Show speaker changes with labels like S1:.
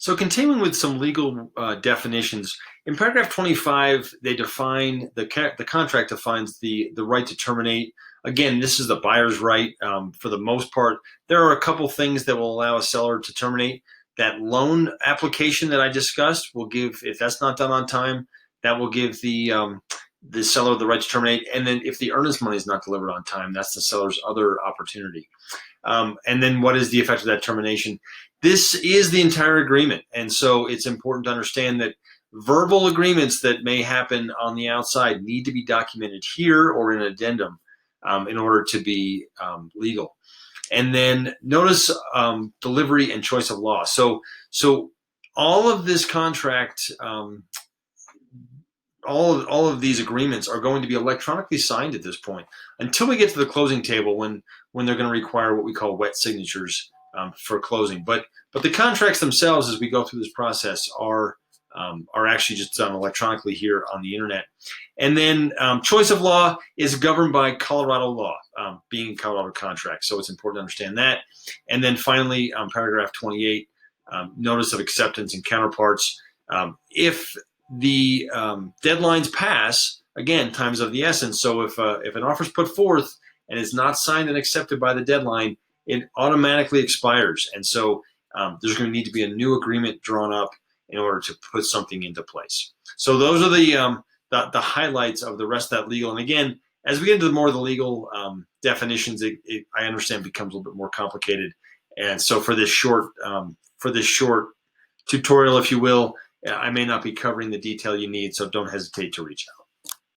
S1: So continuing with some legal definitions, in paragraph 25, they define the contract defines the right to terminate. Again, this is the buyer's right for the most part. There are a couple things that will allow a seller to terminate. That loan application that I discussed will give, if that's not done on time, that will give the seller the right to terminate. And then if the earnest money is not delivered on time, that's the seller's other opportunity. And then what is the effect of that termination? This is the entire agreement. And so it's important to understand that verbal agreements that may happen on the outside need to be documented here or in an addendum in order to be legal. And then notice delivery and choice of law. So all of this contract, all of these agreements are going to be electronically signed at this point until we get to the closing table when they're going to require what we call wet signatures for closing. But the contracts themselves, as we go through this process, are actually just done electronically here on the internet. And then choice of law is governed by Colorado law, being Colorado contracts. So it's important to understand that. And then finally, paragraph 28, notice of acceptance and counterparts. If the deadlines pass, again, time's of the essence. So if an offer is put forth and is not signed and accepted by the deadline, it automatically expires. And so there's going to need to be a new agreement drawn up in order to put something into place. So those are the highlights of the rest of that legal. And again, as we get into more of the legal definitions, I understand becomes a little bit more complicated. And so for this short tutorial, if you will, I may not be covering the detail you need, so don't hesitate to reach out.